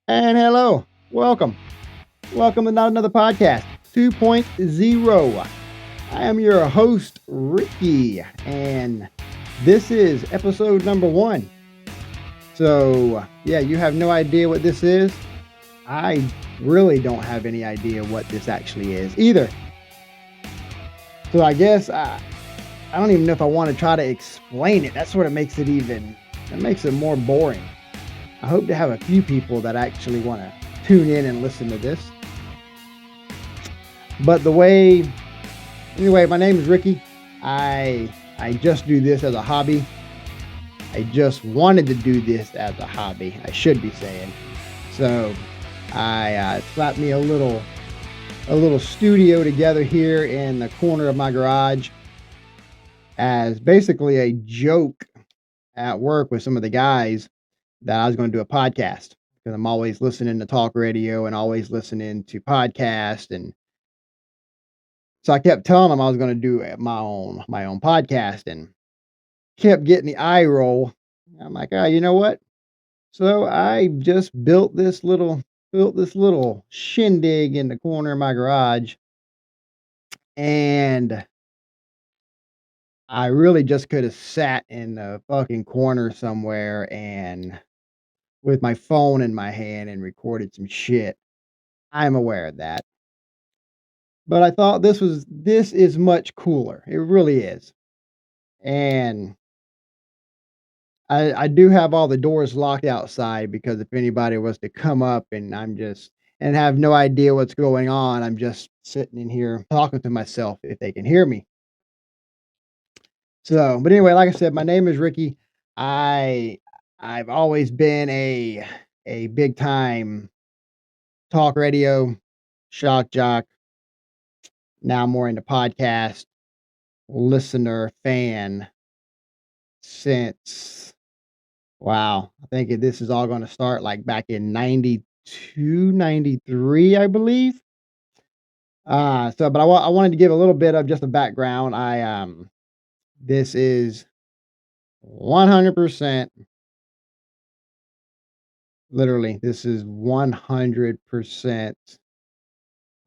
And hello, welcome. Welcome to Not Another Podcast 2.0. I am your host, Ricky, and this is episode number 1. So, yeah, you have no idea what this is. I really don't have any idea what this actually is either. So I guess I don't even know if I want to try to explain it. That's what makes it more boring. I hope to have a few people that actually want to tune in and listen to this. But anyway, my name is Ricky. I just do this as a hobby. I just wanted to do this as a hobby, I should be saying. So I slapped me a little studio together here in the corner of my garage as basically a joke at work with some of the guys that I was going to do a podcast, because I'm always listening to talk radio and always listening to podcasts. And so I kept telling them I was going to do my own podcast, and kept getting the eye roll. I'm like, oh, you know what? So I just built this little shindig in the corner of my garage, and I really just could have sat in the fucking corner somewhere and with my phone in my hand and recorded some shit. I'm aware of that. But I thought this is much cooler. It really is. And I do have all the doors locked outside, because if anybody was to come up and and have no idea what's going on, I'm just sitting in here talking to myself if they can hear me. So, but anyway, like I said, my name is Ricky. I I've always been a big time talk radio, shock jock. Now I'm more into podcast listener fan since, wow, I think this is all going to start like back in 92, 93, I believe. But I wanted to give a little bit of just a background. This is 100%, literally, this is 100%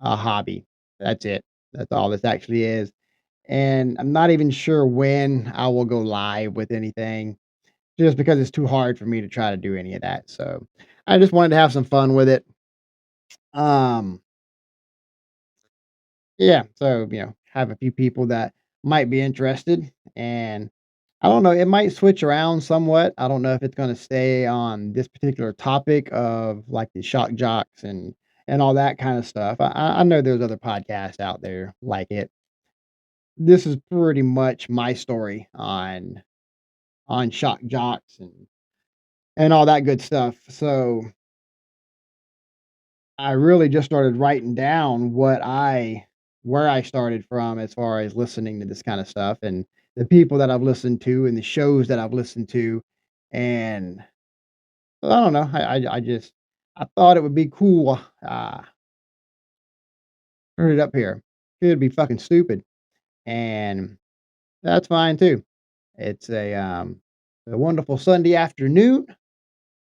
a hobby. That's it. That's all this actually is. And I'm not even sure when I will go live with anything, just because it's too hard for me to try to do any of that. So I just wanted to have some fun with it. Um, Yeah, so, have a few people that might be interested, and I don't know, it might switch around somewhat. I don't know if it's gonna stay on this particular topic of, like, the shock jocks and all that kinda stuff. I know there's other podcasts out there like it. This is pretty much my story on shock jocks and all that good stuff. So, I really just started writing down where I started from as far as listening to this kinda stuff and the people that I've listened to and the shows that I've listened to, and I don't know, I just I thought it would be cool, turn it up here. It'd be fucking stupid, and that's fine too. It's a wonderful Sunday afternoon.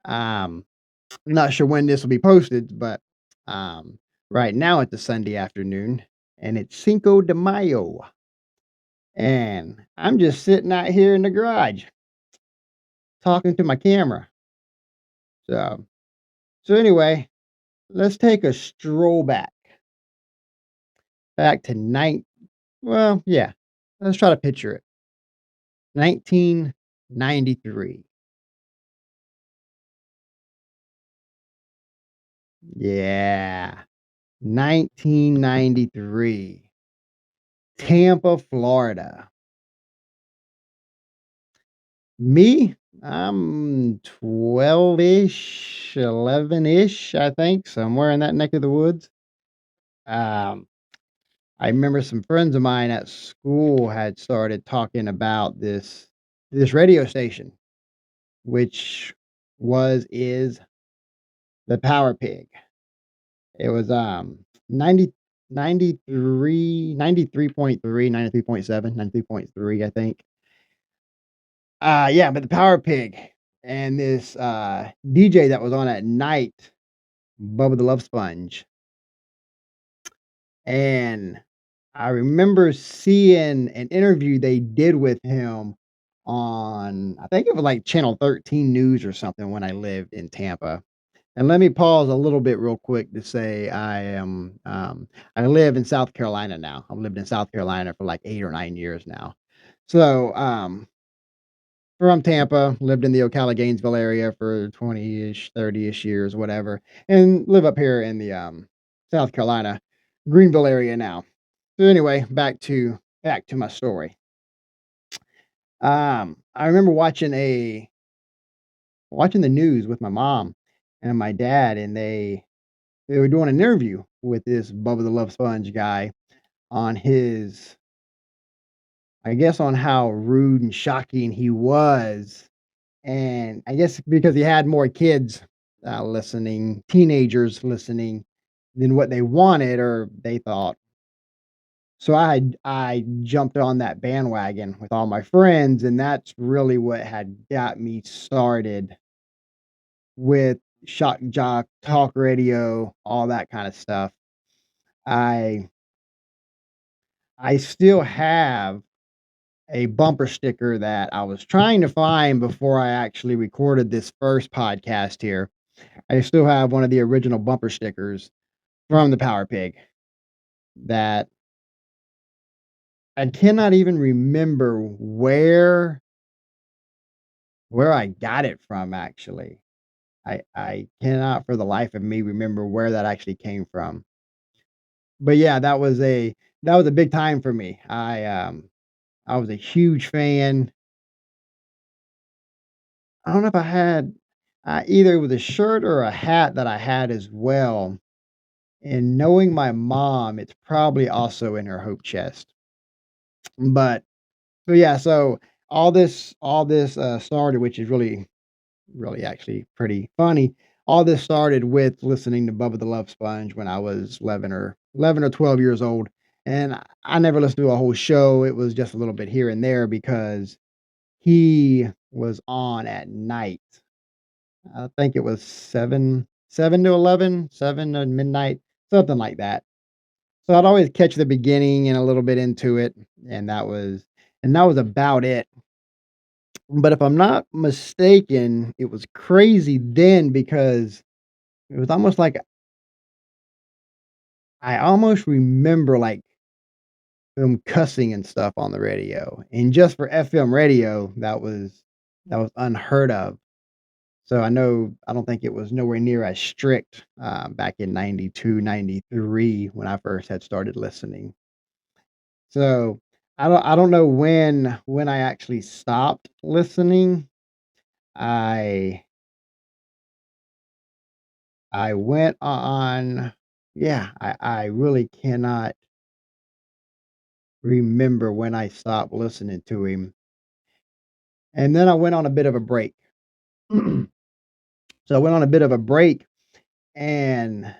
Um, not sure when this will be posted, but, right now it's a Sunday afternoon, and it's Cinco de Mayo, and I'm just sitting out here in the garage talking to my camera. So anyway, let's take a stroll back to well, yeah, let's try to picture it. 1993. Yeah, 1993. Tampa, Florida. Me? I'm 12-ish, 11-ish, I think, somewhere in that neck of the woods. Um, I remember some friends of mine at school had started talking about this radio station, which is the Power Pig. It was 90 93 93.3 93.7 93.3, I think. Yeah, but the Power Pig and this DJ that was on at night, Bubba the Love Sponge. And I remember seeing an interview they did with him on, I think it was like Channel 13 News or something when I lived in Tampa. And let me pause a little bit real quick to say I live in South Carolina now. I've lived in South Carolina for like 8 or 9 years now. So, from Tampa, lived in the Ocala, Gainesville area for 20-ish, 30-ish years, whatever, and live up here in the, South Carolina, Greenville area now. So anyway, back to my story. I remember watching the news with my mom and my dad, and they were doing an interview with this Bubba the Love Sponge guy on his I guess, on how rude and shocking he was. And I guess because he had more kids, listening, teenagers listening than what they wanted or they thought. So I jumped on that bandwagon with all my friends, and that's really what had got me started with shock jock, talk radio, all that kind of stuff. I I still have a bumper sticker that I was trying to find before I actually recorded this first podcast here. I still have one of the original bumper stickers from the Power Pig that I cannot even remember where I got it from actually. I cannot for the life of me remember where that actually came from. But yeah, that was a big time for me. I was a huge fan. I don't know if I had either it was a shirt or a hat that I had as well. And knowing my mom, it's probably also in her hope chest. But so yeah, so all this started, which is really actually pretty funny. All this started with listening to Bubba the Love Sponge when I was 11 or 12 years old. And I never listened to a whole show. It was just a little bit here and there because he was on at night. I think it was 7 to 11, 7 to midnight, something like that. So I'd always catch the beginning and a little bit into it, and that was about it. But if I'm not mistaken, it was crazy then because it was almost like I almost remember, like, them cussing and stuff on the radio. And just for FM radio, that was unheard of. So I don't think it was nowhere near as strict, back in 92, 93 when I first had started listening. So, I don't know when I actually stopped listening. I I went on yeah, I really cannot remember when I stopped listening to him, and then I went on a bit of a break. So I went on a bit of a break, and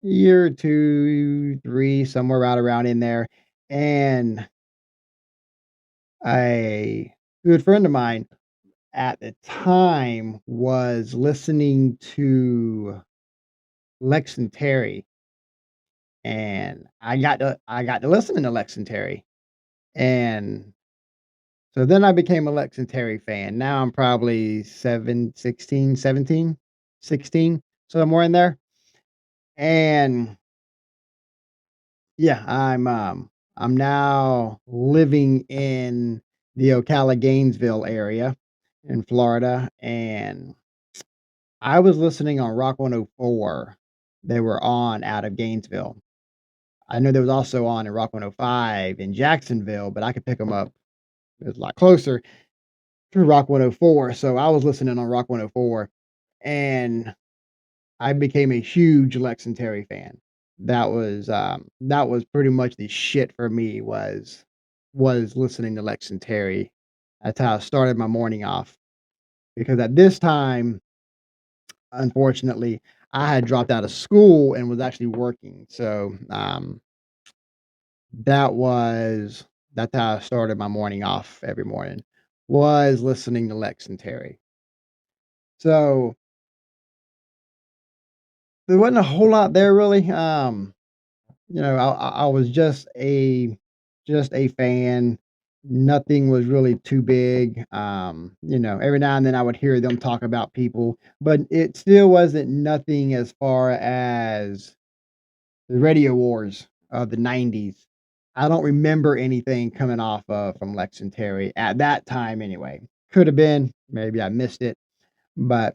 year 2, 3, somewhere right around in there, and a good friend of mine at the time was listening to Lex and Terry, and I got to listening to Lex and Terry, and so then I became a Lex and Terry fan. Now I'm probably 16, somewhere in there, and yeah, I'm now living in the Ocala, Gainesville area in Florida, and I was listening on Rock 104. They were on out of Gainesville. I know there was also on in Rock 105 in Jacksonville, but I could pick them up. It was a lot closer through Rock 104. So I was listening on Rock 104, and I became a huge Lex and Terry fan. That was pretty much the shit for me was listening to Lex and Terry. That's how I started my morning off, because at this time, unfortunately, I had dropped out of school and was actually working. So, that was that's how I started my morning off every morning, was listening to Lex and Terry. So, there wasn't a whole lot there really. I was just a fan. Nothing was really too big. Every now and then I would hear them talk about people, but it still wasn't nothing as far as the radio wars of the 90's. I don't remember anything coming off of from Lex and Terry at that time anyway. Could have been, maybe I missed it. But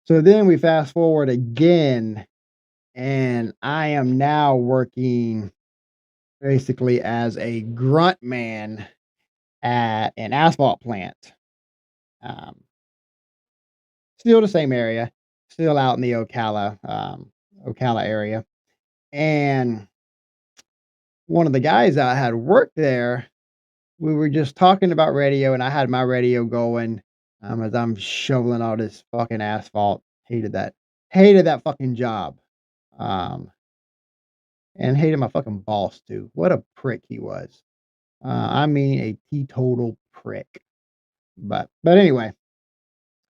so then we fast forward again, and I am now working basically as a grunt man at an asphalt plant. Um, Still the same area, still out in the Ocala area. And one of the guys that had worked there, we were just talking about radio, and I had my radio going, as I'm shoveling all this fucking asphalt. Hated that fucking job. Um, and hated my fucking boss too. What a prick he was. I mean, a teetotal prick. But anyway,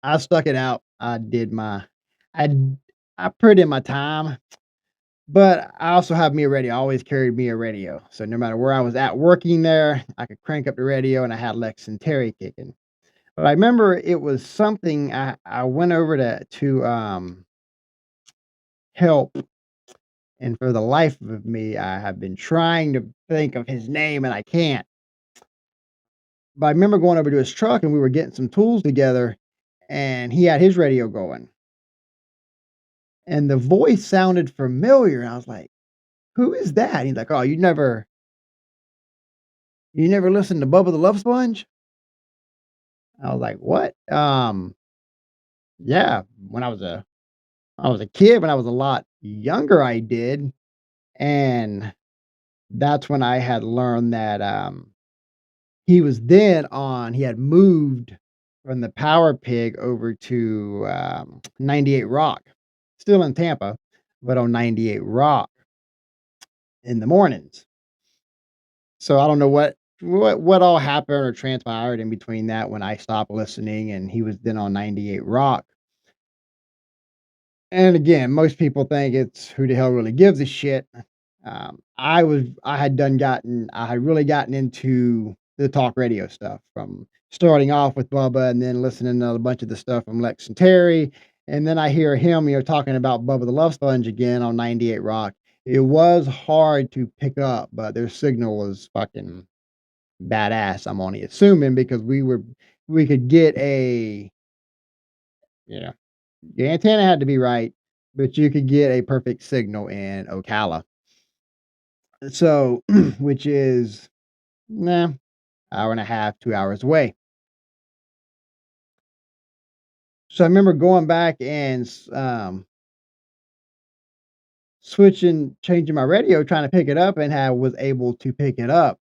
I stuck it out. I I put in my time, but I also have me a radio. I always carried me a radio, so no matter where I was at working there, I could crank up the radio, and I had Lex and Terry kicking. But I remember it was something I went over to help, and for the life of me, I have been trying to think of his name, and I can't. But I remember going over to his truck, and we were getting some tools together, and he had his radio going, and the voice sounded familiar, and I was like, "Who is that?" He's like, "Oh, you never listened to Bubba the Love Sponge?" I was like, "What?" Yeah, when I was a kid, when I was a lot younger, I did, and that's when I had learned that, he had moved from the Power Pig over to, 98 Rock, still in Tampa, but on 98 Rock in the mornings. So I don't know what all happened or transpired in between that when I stopped listening and he was then on 98 Rock. And again, most people think it's who the hell really gives a shit. I had really gotten into the talk radio stuff from starting off with Bubba and then listening to a bunch of the stuff from Lex and Terry. And then I hear him, talking about Bubba the Love Sponge again on 98 Rock. It was hard to pick up, but their signal was fucking badass, I'm only assuming because we could get a you know, your antenna had to be right, but you could get a perfect signal in Ocala. So, which is, nah, hour and a half, 2 hours away. So I remember going back and changing my radio, trying to pick it up, and was able to pick it up.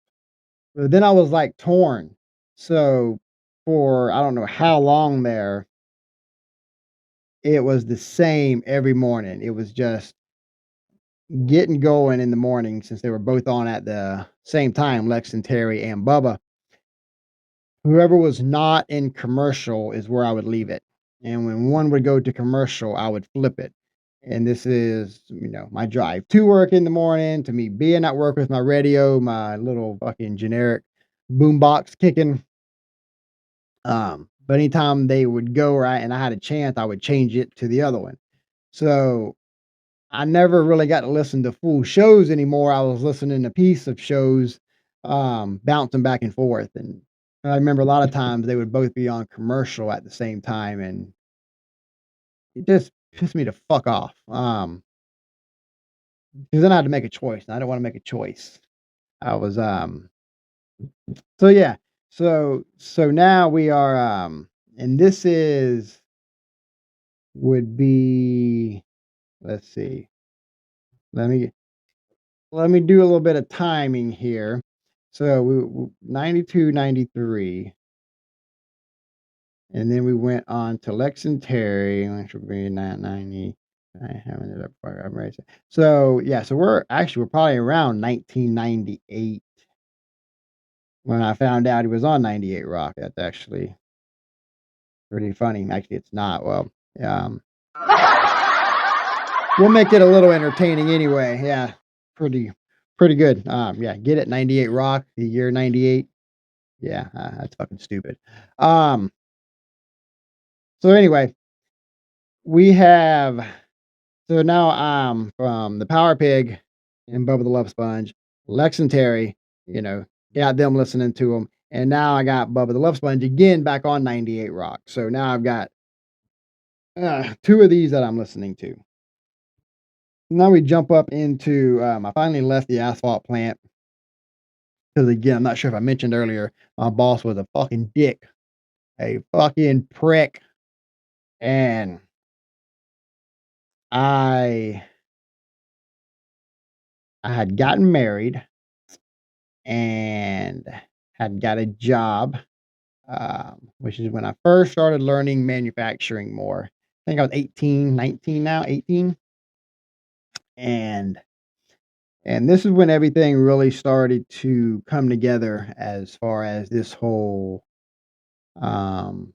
But then I was like torn. So for I don't know how long there, it was the same every morning. It was just getting going in the morning since they were both on at the same time, Lex and Terry and Bubba. Whoever was not in commercial is where I would leave it. And when one would go to commercial, I would flip it. And this is, my drive to work in the morning, to me being at work with my radio, my little fucking generic boombox kicking. But anytime they would go right and I had a chance, I would change it to the other one. So I never really got to listen to full shows anymore. I was listening to piece of shows, bouncing back and forth. And I remember a lot of times they would both be on commercial at the same time, and it just pissed me to fuck off. Because then I had to make a choice, and I didn't want to make a choice. I was so yeah. So now we are and this is would be let's see. Let me Let me do a little bit of timing here. So 92, 93, and then we went on to Lex and Terry, which would be 90. I haven't ended up I'm right. So yeah, so we're probably around 1998 when I found out he was on 98 Rock. That's actually pretty funny. Actually, it's not. Well, um, we'll make it a little entertaining anyway. Yeah, pretty pretty good. Yeah, get it 98 Rock, the year 98. Yeah, that's fucking stupid. Um, so anyway, we have so now from the Power Pig and Bubba the Love Sponge, Lex and Terry, you know, got them listening to them. And now I got Bubba the Love Sponge again back on 98 Rock. So now I've got two of these that I'm listening to. Now we jump up into I finally left the asphalt plant because again, I'm not sure if I mentioned earlier, my boss was a fucking dick, a fucking prick. And I I had gotten married and had got a job, which is when I first started learning manufacturing more. I think I was 18, 19 now, 18. And and this is when everything really started to come together as far as this whole um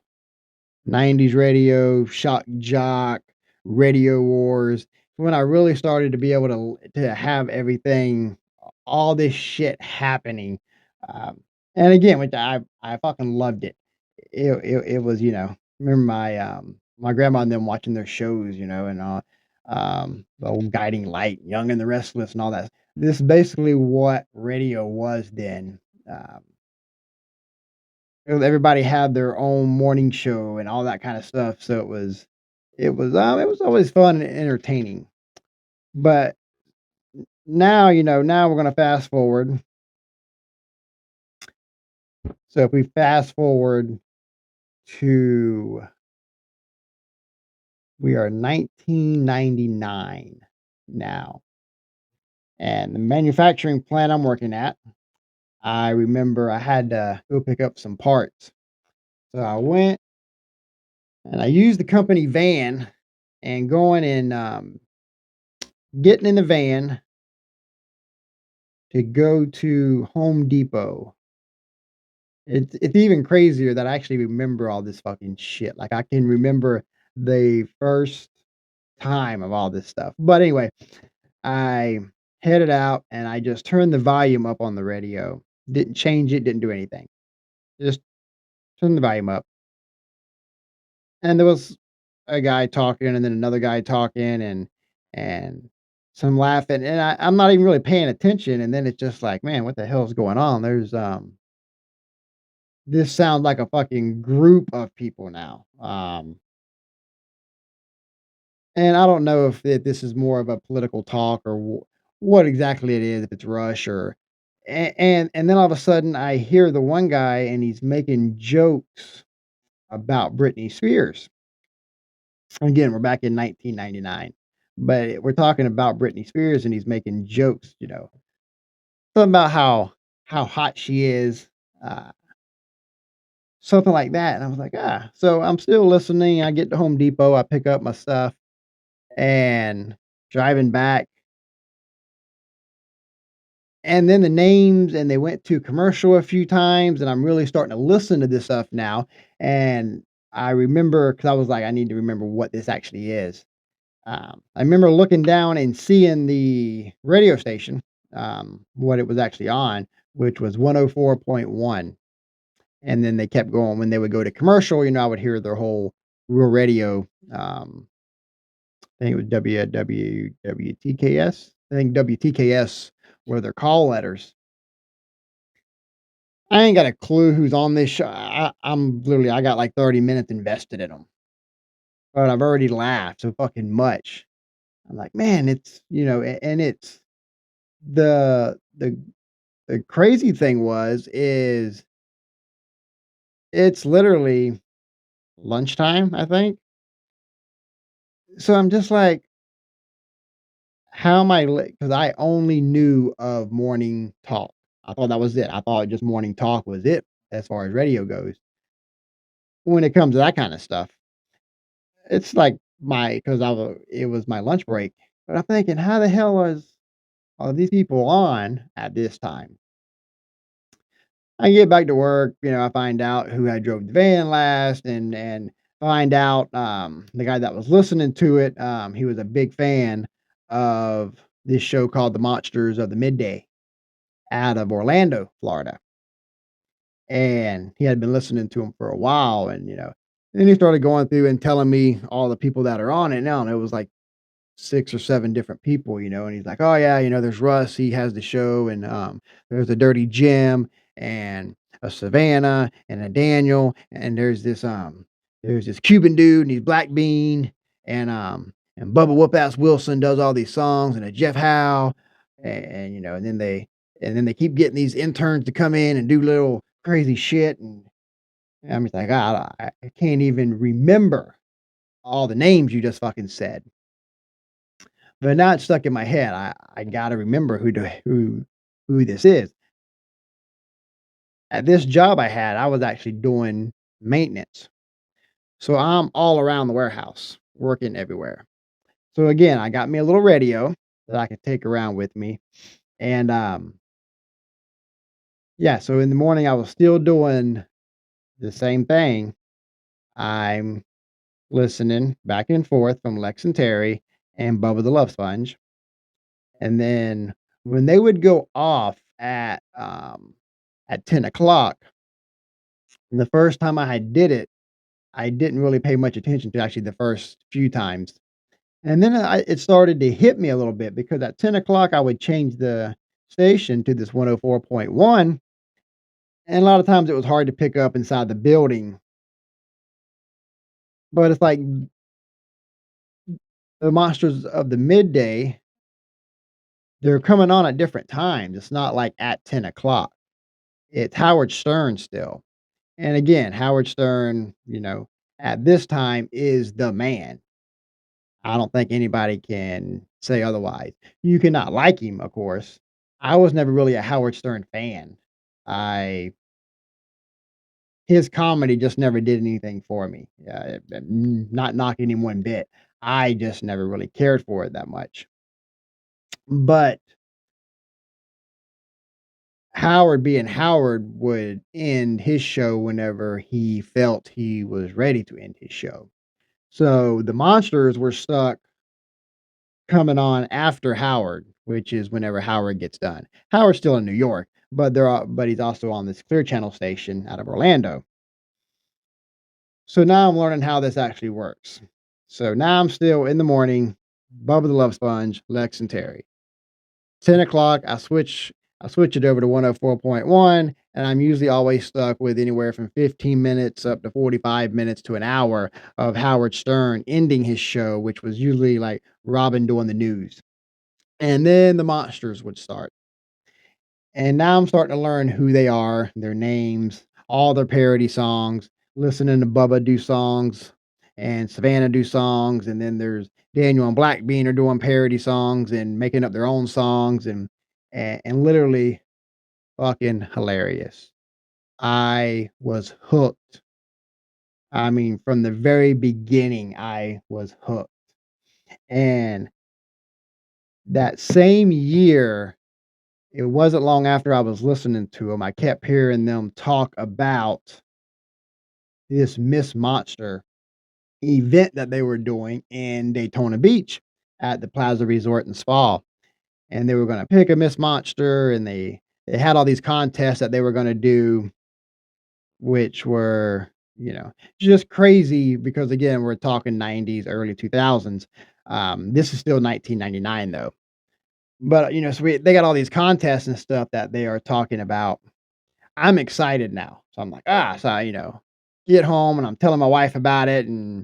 90's radio, Shock-Jock, Radio Wars, when I really started to be able to have everything, all this shit happening, and again, which I fucking loved it. It was, remember my grandma and them watching their shows, and the old Guiding Light, Young and the Restless, and all that. This is basically what radio was then. Um, everybody had their own morning show and all that kind of stuff, so it was always fun and entertaining. But now, now we're gonna fast forward. So if we fast forward to we are 1999 now, and the manufacturing plant I'm working at, I remember I had to go pick up some parts. So I went and I used the company van and going and getting in the van to go to Home Depot. It's even crazier that I actually remember all this fucking shit. Like I can remember the first time of all this stuff. But anyway, I headed out and I just turned the volume up on the radio. Didn't change it, didn't do anything. Just turned the volume up. And there was a guy talking and then another guy talking and So I'm laughing, and I'm not even really paying attention, and then it's just like, "Man, what the hell is going on?" This sounds like a fucking group of people now, and I don't know if this is more of a political talk or what exactly it is, if it's Rush or and then all of a sudden, I hear the one guy, and he's making jokes about Britney Spears. Again, we're back in 1999, but we're talking about Britney Spears, and he's making jokes, something about how hot she is, uh, something like that, and I was like, "Ah." So I'm still listening, I get to Home Depot, I pick up my stuff, and driving back, and then the names and they went to commercial a few times, and I'm really starting to listen to this stuff now, and I remember because I was like, "I need to remember what this actually is." I remember looking down and seeing the radio station, what it was actually on, which was 104.1. And then they kept going. When they would go to commercial, I would hear their whole rural radio. I think it was WWTKS. I think WTKS were their call letters. I ain't got a clue who's on this show. I'm literally, I got like 30 minutes invested in them, but I've already laughed so fucking much. I'm like, man, and it's the the the crazy thing is it's literally lunchtime, I think. So I'm just like, how am I late? Because I only knew of morning talk. I thought that was it. I thought just morning talk was it as far as radio goes. When it comes to that kind of stuff, it's like because it was my lunch break. But I'm thinking, how the hell are these people on at this time? I get back to work, I find out who had drove the van last and find out, the guy that was listening to it, he was a big fan of this show called The Monsters of the Midday out of Orlando, Florida. And he had been listening to him for a while and then he started going through and telling me all the people that are on it now, and it was like 6 or 7 different people, and he's like, "Oh, yeah, there's Russ, he has the show, and, there's a Dirty Jim, and a Savannah, and a Daniel, and there's this Cuban dude, and he's Black Bean, and Bubba Whoop-Ass Wilson does all these songs, and a Jeff Howe, and then they keep getting these interns to come in and do little crazy shit," and I'm just like, "God, I can't even remember all the names you just fucking said." But now it's stuck in my head. I gotta remember who this is. At this job I had, I was actually doing maintenance. So I'm all around the warehouse, working everywhere. So again, I got me a little radio that I could take around with me. And yeah, so in the morning I was still doing the same thing. I'm listening back and forth from Lex and Terry and Bubba the Love Sponge. And then when they would go off at 10 o'clock, the first time I had did it, I didn't really pay much attention to actually the first few times. And then it started to hit me a little bit because at 10 o'clock I would change the station to this 104.1. And a lot of times it was hard to pick up inside the building. But it's like the monsters of the midday, they're coming on at different times. It's not like at 10 o'clock. It's Howard Stern still. And again, Howard Stern, at this time is the man. I don't think anybody can say otherwise. You cannot like him, of course. I was never really a Howard Stern fan. I His comedy just never did anything for me. Not knocking him one bit. I just never really cared for it that much. But Howard being Howard would end his show whenever he felt he was ready to end his show. So the monsters were stuck coming on after Howard, which is whenever Howard gets done. Howard's still in New York, but he's also on this Clear Channel station out of Orlando. So now I'm learning how this actually works. So now I'm still in the morning. Bubba the Love Sponge, Lex and Terry. 10 o'clock, I switch it over to 104.1, and I'm usually always stuck with anywhere from 15 minutes up to 45 minutes to an hour of Howard Stern ending his show, which was usually like Robin doing the news. And then the monsters would start. And now I'm starting to learn who they are, their names, all their parody songs, listening to Bubba do songs and Savannah do songs. And then there's Daniel and Blackbean are doing parody songs and making up their own songs and literally fucking hilarious. I was hooked. I mean, from the very beginning, I was hooked. And that same year, it wasn't long after I was listening to them, I kept hearing them talk about this Miss Monster event that they were doing in Daytona Beach at the Plaza Resort and Spa, and they were gonna pick a Miss Monster, and they had all these contests that they were gonna do, which were, just crazy because, again, we're talking '90s, early 2000s. This is still 1999, though. But, so they got all these contests and stuff that they are talking about. I'm excited now. So I'm like, so, get home and I'm telling my wife about it. And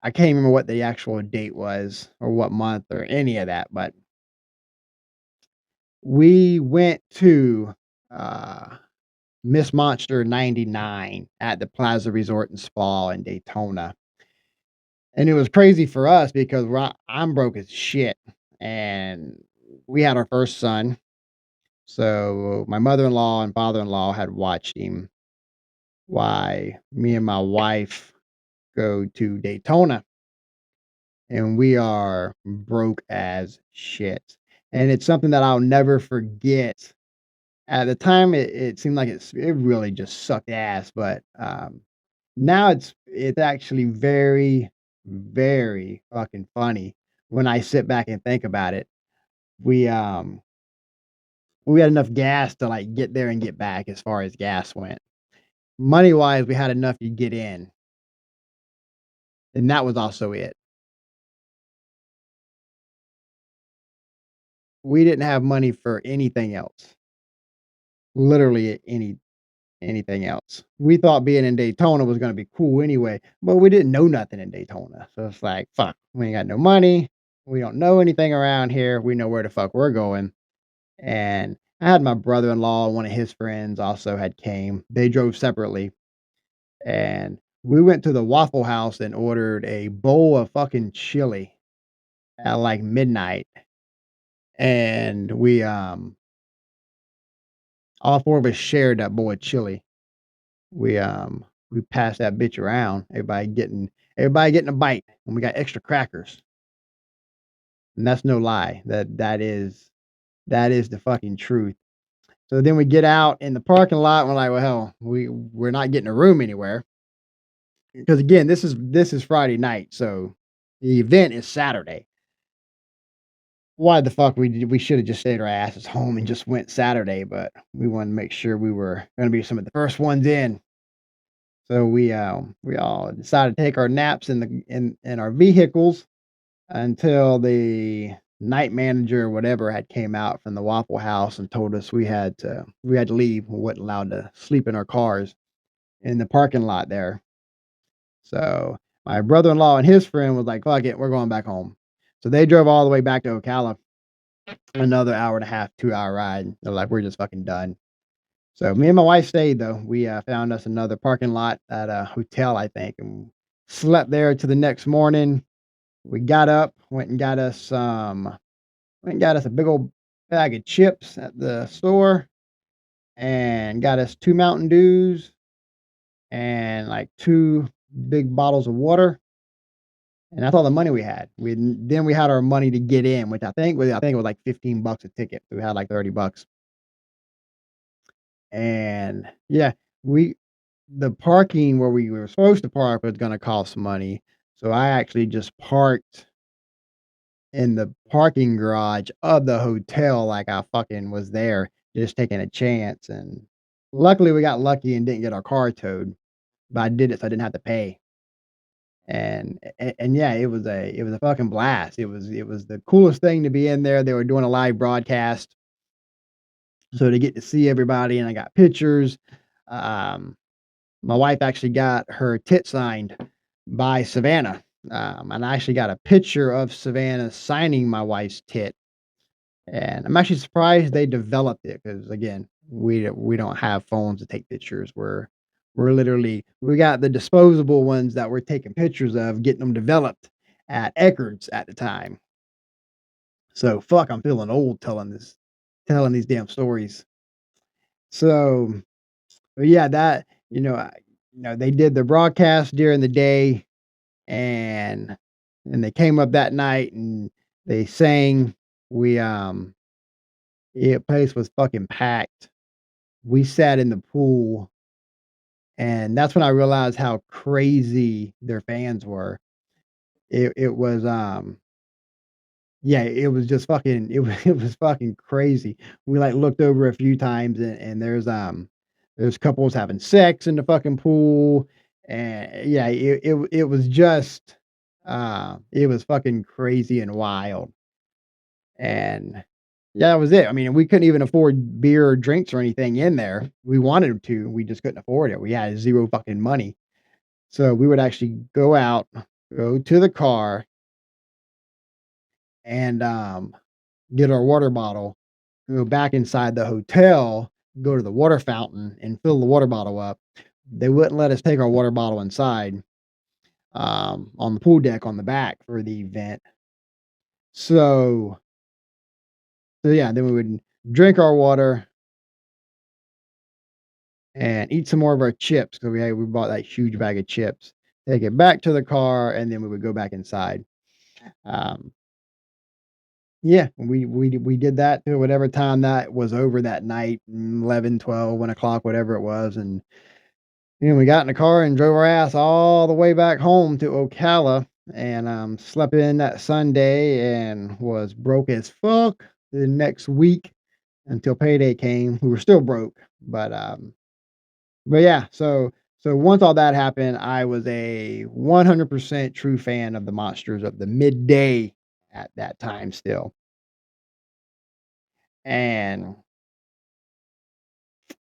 I can't remember what the actual date was or what month or any of that. But we went to uh, Miss Monster 99 at the Plaza Resort and Spa in Daytona. And it was crazy for us because I'm broke as shit. And we had our first son. So my mother in law and father in law had watched him why me and my wife go to Daytona, and we are broke as shit. And it's something that I'll never forget. At the time, it seemed like it really just sucked ass, but now it's actually very, very fucking funny when I sit back and think about it. We um we had enough gas to like get there and get back as far as gas went. Money wise, we had enough to get in, and that was also it. We didn't have money for anything else, literally anything else. We thought being in Daytona was gonna be cool anyway, but we didn't know nothing in Daytona. So it's like, fuck, we ain't got no money. We don't know anything around here. We know where the fuck we're going. And I had my brother-in-law, one of his friends also had came. They drove separately and we went to the Waffle House and ordered a bowl of fucking chili at like midnight. And all four of us shared that bowl of chili. We passed that bitch around, everybody getting a bite, and we got extra crackers, and that's no lie. That is the fucking truth. So then we get out in the parking lot, and we're like, "Well, hell, we're not getting a room anywhere," because again, this is Friday night, so the event is Saturday. Why the fuck we should have just stayed our asses home and just went Saturday, but we wanted to make sure we were gonna be some of the first ones in. So we all decided to take our naps in our vehicles until the night manager or whatever had came out from the Waffle House and told us we had to leave. We weren't allowed to sleep in our cars in the parking lot there. So my brother-in-law and his friend was like, "Fuck it, we're going back home." So they drove all the way back to Ocala, another hour and a half, 2-hour ride. They're like, "We're just fucking done." So me and my wife stayed though. We found us another parking lot at a hotel, I think, and slept there to the next morning. We got up, went and got us a big old bag of chips at the store and got us 2 Mountain Dews and, like, 2 big bottles of water, and that's all the money we had. We had our money to get in, which I think it was like $15 a ticket, so we had, like, $30, and, yeah, we the parking where we were supposed to park was gonna cost money, so I actually just parked in the parking garage of the hotel like I fucking was there, just taking a chance, and luckily, we got lucky and didn't get our car towed, but I did it so I didn't have to pay, And yeah, it was a fucking blast. It was the coolest thing to be in there. They were doing a live broadcast, so to get to see everybody, and I got pictures. Um, my wife actually got her tit signed by Savannah, and I actually got a picture of Savannah signing my wife's tit. And I'm actually surprised they developed it because, again, we don't have phones to take pictures. We're literally we got the disposable ones that we're taking pictures of, getting them developed at Eckerd's at the time. So fuck, I'm feeling old telling these damn stories. So, but yeah, that they did the broadcast during the day, and they came up that night and they sang. We Yeah, place was fucking packed. We sat in the pool, and that's when I realized how crazy their fans were. It was, yeah, it was just fucking it was fucking crazy. We, like, looked over a few times, and there's couples having sex in the fucking pool, and yeah, it was just, it was fucking crazy and wild. And yeah, that was it. I mean, we couldn't even afford beer or drinks or anything in there. We wanted to, we just couldn't afford it. We had 0 fucking money. So we would actually go out, go to the car, and, get our water bottle, go back inside the hotel, go to the water fountain, and fill the water bottle up. They wouldn't let us take our water bottle inside, on the pool deck on the back for the event. So yeah, then we would drink our water and eat some more of our chips because we bought that huge bag of chips. Take it back to the car, and then we would go back inside. Um, yeah, we did that till whatever time that was over that night, 11, 12, 1 o'clock, whatever it was, and we got in the car and drove our ass all the way back home to Ocala, and slept in that Sunday and was broke as fuck the next week until payday came. We were still broke, but yeah, so once all that happened, I was a 100% true fan of the Monsters of the Midday at that time still. And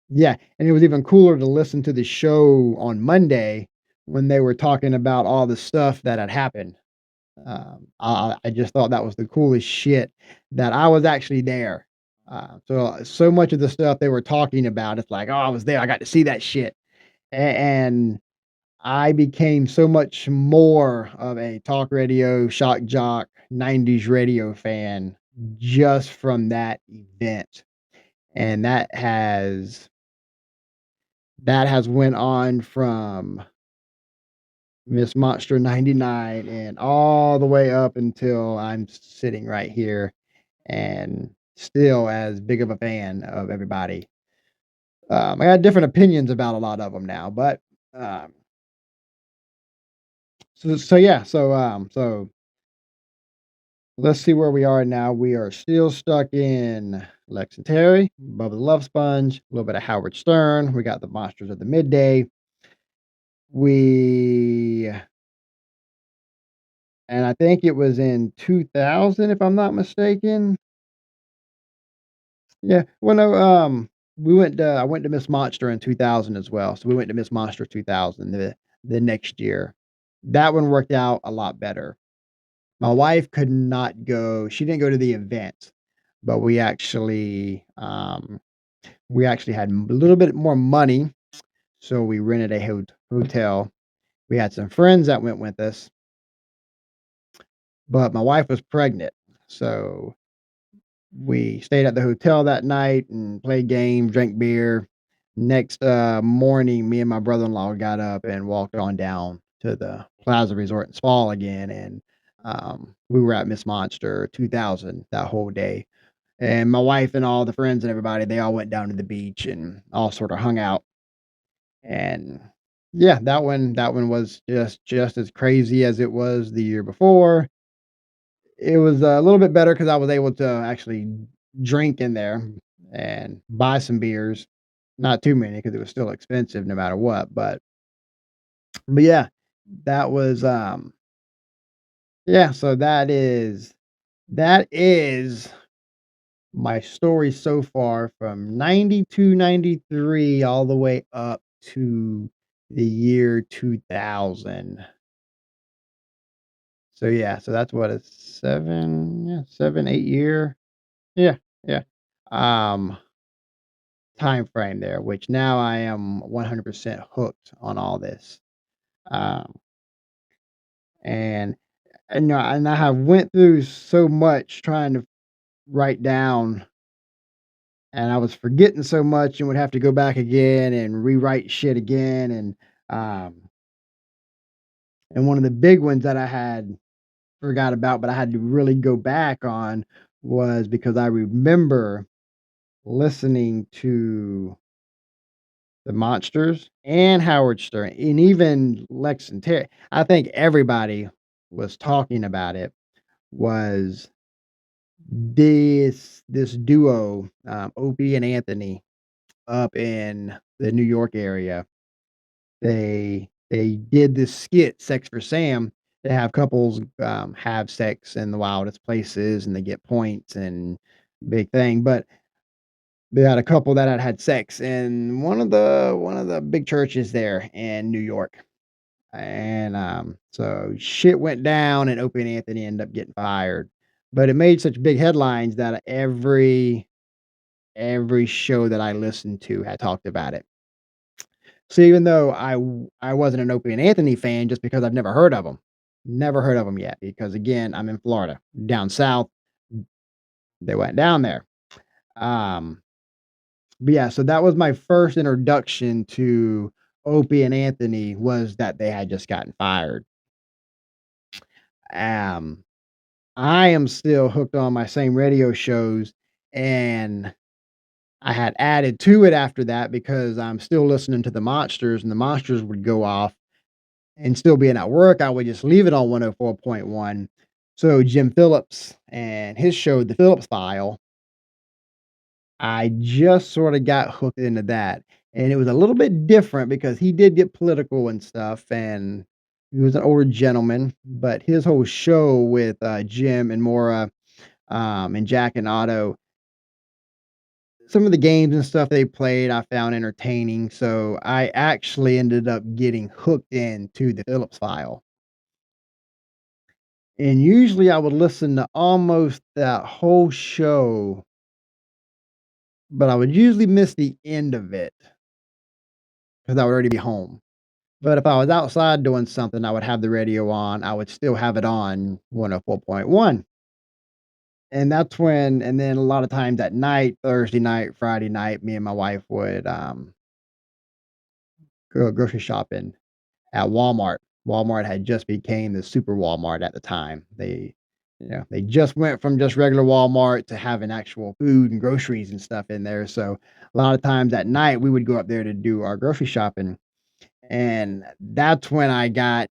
yeah, and it was even cooler to listen to the show on Monday when they were talking about all the stuff that had happened. I just thought that was the coolest shit that I was actually there. So much of the stuff they were talking about, it's like, oh, I was there. I got to see that shit. And I became so much more of a talk radio, shock jock, 90s radio fan just from that event. And that has went on from Miss Monster 99 and all the way up until I'm sitting right here and still as big of a fan of everybody. I got different opinions about a lot of them now, but um, so let's see where we are now. We are still stuck in Lex and Terry, Bubba the Love Sponge, a little bit of Howard Stern. We got the Monsters of the Midday. We and I think it was in 2000, if I'm not mistaken. Yeah. Well, no. I went to Miss Monster in 2000 as well. So we went to Miss Monster 2000 the next year. That one worked out a lot better. My wife could not go. She didn't go to the event, but we actually had a little bit more money, so we rented a hotel. We had some friends that went with us, but my wife was pregnant, so we stayed at the hotel that night and played games, drank beer. Next morning, me and my brother-in-law got up and walked on down to the Plaza Resort and Spa again, and we were at Miss Monster 2000 that whole day. And my wife and all the friends and everybody, they all went down to the beach and all sort of hung out. And yeah, that one was just as crazy as it was the year before. It was a little bit better because I was able to actually drink in there and buy some beers. Not too many because it was still expensive no matter what. But yeah, that was, yeah, so that is my story so far from 92, 93, all the way up to the year 2000. So, yeah, so that's what, a 7, yeah, 7, 8 year, yeah, yeah, um, time frame there, which now I am 100% hooked on all this. Um, and and I have went through so much trying to write down, and I was forgetting so much and would have to go back again and rewrite shit again, and one of the big ones that I had forgot about, but I had to really go back on, was because I remember listening to the Monsters and Howard Stern and even Lex and Terry. I think everybody was talking about it, was this duo, Opie and Anthony, up in the New York area. They did this skit, Sex for Sam. They have couples, have sex in the wildest places, and they get points and big thing, but they had a couple that had sex in one of the big churches there in New York, and, so shit went down, and Opie and Anthony ended up getting fired, but it made such big headlines that every show that I listened to had talked about it. So even though I wasn't an Opie and Anthony fan just because I've never heard of them yet, because again, I'm in Florida. Down south, they went down there. Um, but yeah, so that was my first introduction to Opie and Anthony, was that they had just gotten fired. Um, I am still hooked on my same radio shows, and I had added to it after that because I'm still listening to the Monsters, and the Monsters would go off and still being at work, I would just leave it on 104.1. So Jim Phillips and his show, The Phillips File, I just sort of got hooked into that. And it was a little bit different because he did get political and stuff, and he was an older gentleman, but his whole show with Jim and Maura, and Jack and Otto, some of the games and stuff they played, I found entertaining. So I actually ended up getting hooked into the Phillips File. And usually I would listen to almost that whole show, but I would usually miss the end of it because I would already be home. But if I was outside doing something, I would have the radio on. I would still have it on 104.1. And that's when, and then a lot of times at night, Thursday night, Friday night, me and my wife would go grocery shopping at Walmart. Walmart had just became the super Walmart at the time. They just went from just regular Walmart to having actual food and groceries and stuff in there. So a lot of times at night we would go up there to do our grocery shopping. And that's when I got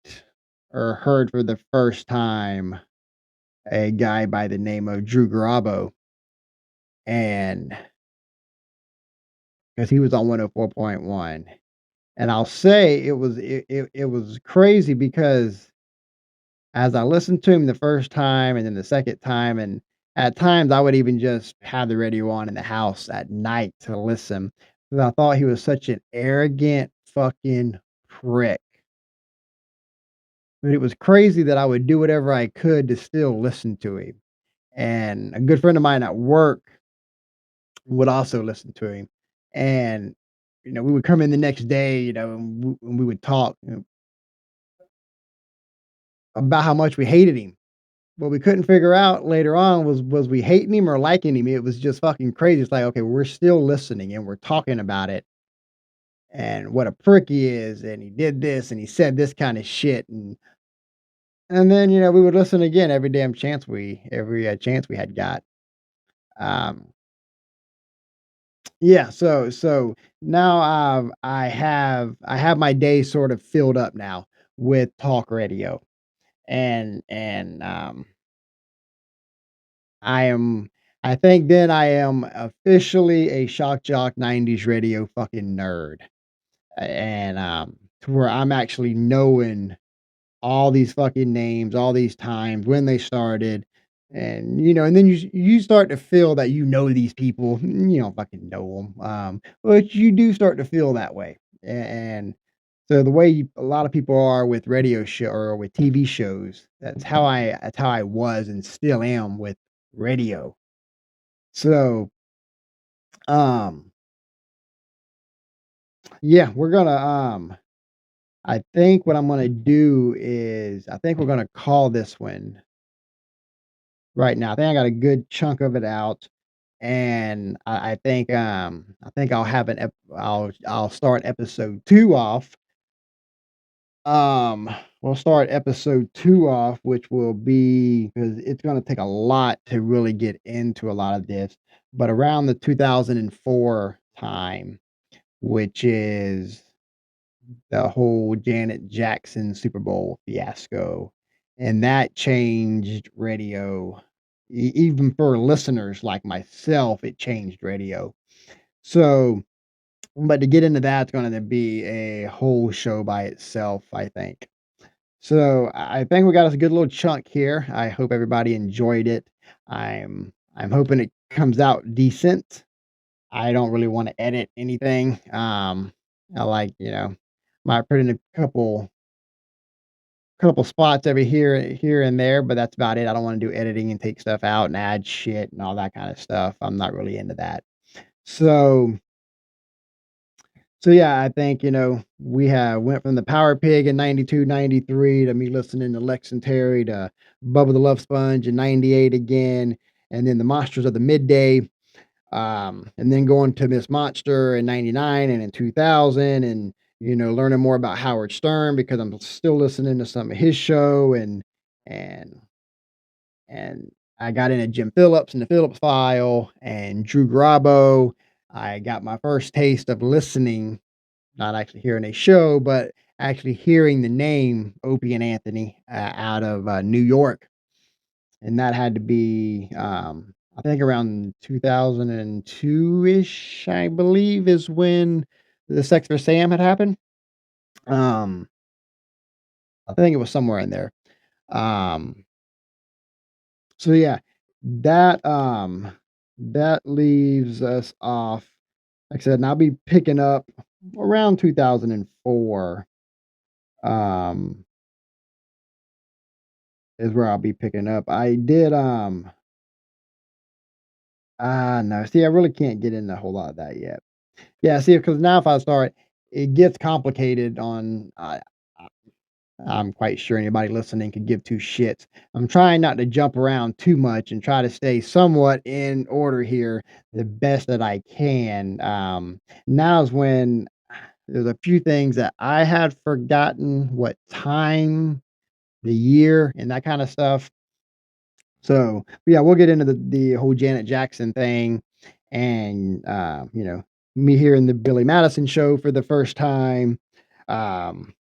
or heard for the first time a guy by the name of Drew Garabo. And because he was on 104.1. And I'll say it was crazy because as I listened to him the first time and then the second time, and at times I would even just have the radio on in the house at night to listen, because I thought he was such an arrogant fucking prick. But it was crazy that I would do whatever I could to still listen to him. And a good friend of mine at work would also listen to him. And, we would come in the next day, and we would talk, about how much we hated him. What we couldn't figure out later on was we hating him or liking him. It was just fucking crazy. It's like, okay, we're still listening and we're talking about it and what a prick he is, and he did this and he said this kind of shit, and then we would listen again every chance we had got. Um, yeah, so now I have my day sort of filled up now with talk radio, and I am I think then I am officially a shock jock 90s radio fucking nerd, and, to where I'm actually knowing. all these fucking names, all these times, when they started, and, and then you start to feel that you know these people. You don't fucking know them, but you do start to feel that way, and so the way a lot of people are with radio show or with TV shows, that's how I was and still am with radio. So, um, yeah, I think what I'm gonna do is I think we're gonna call this one right now. I think I got a good chunk of it out, and I think I'll start episode 2 off. We'll start episode 2 off, which will be because it's gonna take a lot to really get into a lot of this, but around the 2004 time, which is the whole Janet Jackson Super Bowl fiasco, and that changed radio. Even for listeners like myself, it changed radio. So, but to get into that's gonna be a whole show by itself, I think. So, I think we got us a good little chunk here. I hope everybody enjoyed it. I'm hoping it comes out decent. I don't really wanna edit anything. I like, might put in a couple spots over here and there, but that's about it. I don't wanna do editing and take stuff out and add shit and all that kinda stuff. I'm not really into that. So yeah, I think, we have went from the Power Pig in 92, 93 to me listening to Lex and Terry to Bubba the Love Sponge in 98 again, and then the Monsters of the Midday, and then going to Miss Monster in 99 and in 2000 and, learning more about Howard Stern because I'm still listening to some of his show and and I got into Jim Phillips and the Phillips File and Drew Garabo. I got my first taste of listening, not actually hearing a show, but actually hearing the name Opie and Anthony out of New York, and that had to be, I think around 2002 ish. I believe is when the Sex for Sam had happened. Um, I think it was somewhere in there. Um, so yeah, that that leaves us off. Like I said, and I'll be picking up around 2004. Um, is where I'll be picking up. I did, no, see, I really can't get into a whole lot of that yet. Yeah, see, because now if I start, it gets complicated I I'm quite sure anybody listening could give 2 shits. I'm trying not to jump around too much and try to stay somewhat in order here the best that I can. Now is when there's a few things that I had forgotten what time, the year, and that kinda stuff. So, yeah, we'll get into the whole Janet Jackson thing and, me hearing the Billy Madison show for the first time. Um,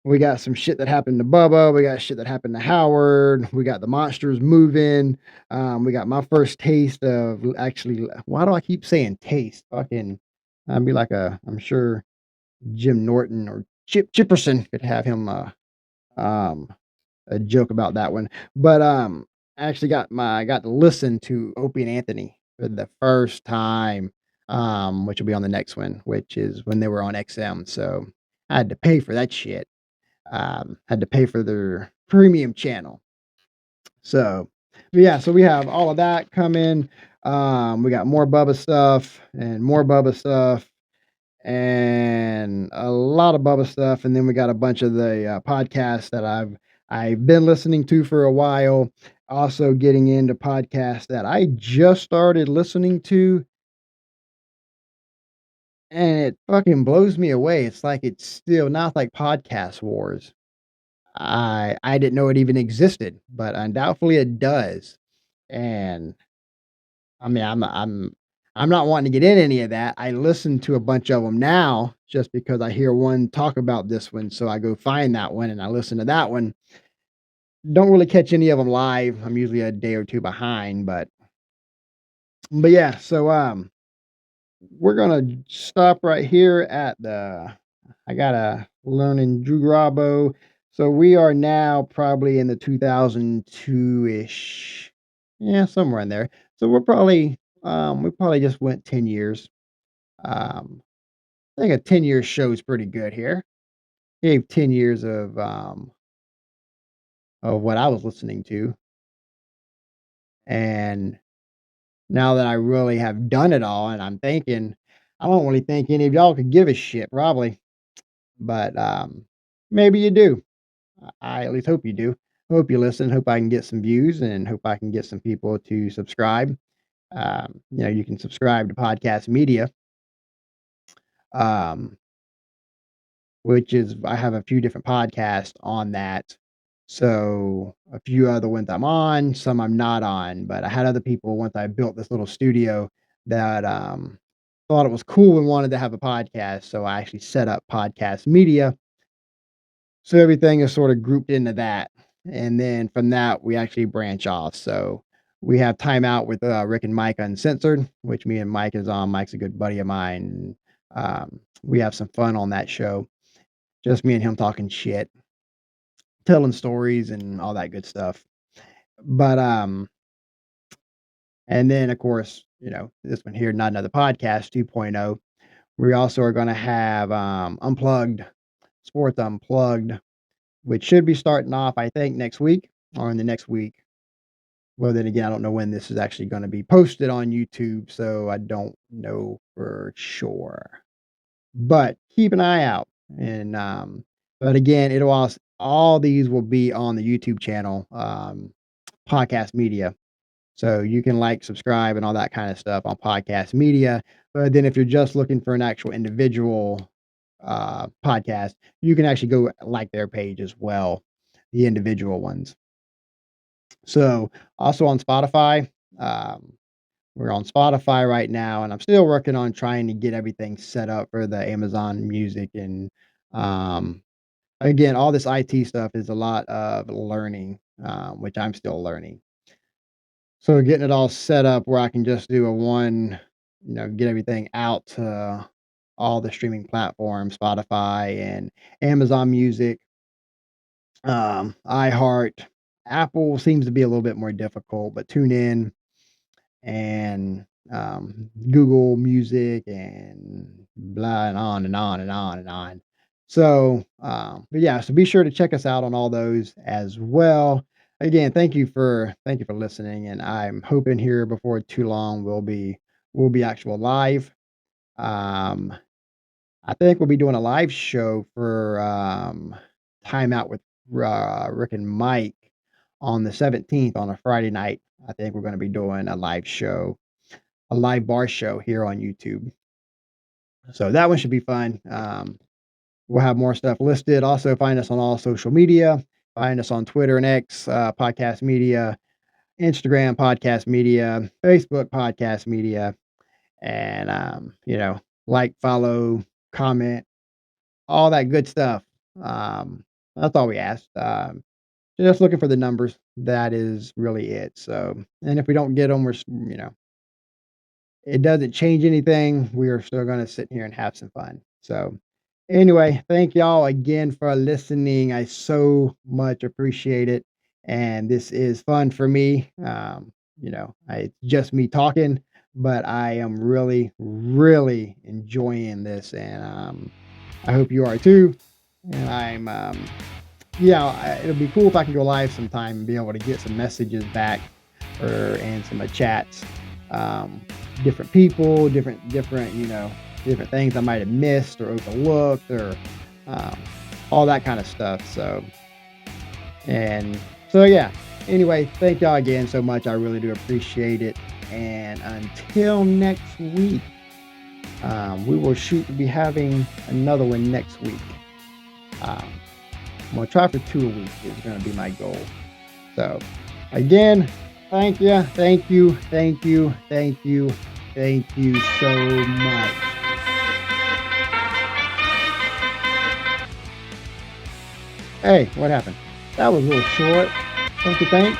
we got some shit that happened to Bubba. We got shit that happened to Howard. We got the monsters moving. We got my first taste of actually, why do I keep saying taste? Fucking, I'd be like I'm sure Jim Norton or Chip Chipperson could have him, um, a joke about that one. But, I actually I got to listen to Opie and Anthony for the first time, which will be on the next one, which is when they were on XM. So I had to pay for that shit. Had to pay for their premium channel. So, but yeah, so we have all of that coming. We got more Bubba stuff and more Bubba stuff and a lot of Bubba stuff, and then we got a bunch of the, podcasts that I've been listening to for a while. Also getting into podcasts that I just started listening to, and it fucking blows me away. It's like it's still not like Podcast Wars. I didn't know it even existed, but undoubtedly it does. And I mean, I'm not wanting to get in any of that. I listen to a bunch of them now just because I hear one talk about this one, so I go find that one and I listen to that one. Don't really catch any of them live. I'm usually a day or 2 behind, but yeah, so, we're gonna stop right here at the I gotta learning Drew Grabo. So we are now probably in the 2002-ish. Yeah, somewhere in there. So we probably just went 10 years. Um, I think a 10-year show is pretty good here. Gave 10 years of what I was listening to, and now that I really have done it all and I'm thinking, I don't really think any of y'all could give a shit probably, but, maybe you do. I at least hope you do. Hope you listen, hope I can get some views, and hope I can get some people to subscribe. You can subscribe to Podcast Media, um, which is I have a few different podcasts on that. So, a few other ones I'm on, some I'm not on, but I had other people once I built this little studio that, thought it was cool and wanted to have a podcast, so I actually set up Podcast Media. So everything is sort of grouped into that, and then from that, we actually branch off. So we have Time Out with, Rick and Mike Uncensored, which me and Mike is on. Mike's a good buddy of mine. We have some fun on that show. Just me and him talking shit, telling stories, and all that good stuff. But, and then, of course, this one here, Not Another Podcast 2.0. We also are gonna have, Unplugged, Sports Unplugged, which should be starting off, I think, next week or in the next week. Well, then again, I don't know when this is actually gonna be posted on YouTube, so I don't know for sure. But keep an eye out, and, but again, it'll all these will be on the YouTube channel, Podcast Media. So you can like, subscribe, and all that kind of stuff on Podcast Media. But then if you're just looking for an actual individual podcast, you can actually go like their page as well, the individual ones. So also on Spotify, um, we're on Spotify right now, and I'm still working on trying to get everything set up for the Amazon Music and um, again, all this IT stuff is a lot of learning, which I'm still learning. So getting it all set up where I can just do a one, get everything out to all the streaming platforms, Spotify and Amazon Music, iHeart. Apple seems to be a little bit more difficult, but tune in and Google Music and blah and on and on and on and on. So, but yeah, so be sure to check us out on all those as well. Again, thank you for listening, and I'm hoping here before too long we'll be actual live. Um, I think we'll be doing a live show for Time Out with Rick and Mike on the 17th on a Friday night. I think we're going to be doing a live show, a live bar show here on YouTube. So that one should be fun. We'll have more stuff listed. Also, find us on all social media. Find us on Twitter and X, Podcast Media, Instagram, Podcast Media, Facebook, Podcast Media, and like, follow, comment, all that good stuff. That's all we asked. Just looking for the numbers. That is really it. So, and if we don't get them, it doesn't change anything. We are still going to sit here and have some fun. So, anyway, thank y'all again for listening. I so much appreciate it. And this is fun for me. It's just me talking, but I am really, really enjoying this. And I hope you are too. And it'll be cool if I can go live sometime and be able to get some messages back and some chats. Different people, different things I might have missed or overlooked or all that kind of stuff. So yeah. Anyway, thank y'all again so much. I really do appreciate it. And until next week, we will be having another one next week. I'm going to try for 2 a week is going to be my goal. So again, thank you so much. Hey, what happened? That was a little short, don't you think?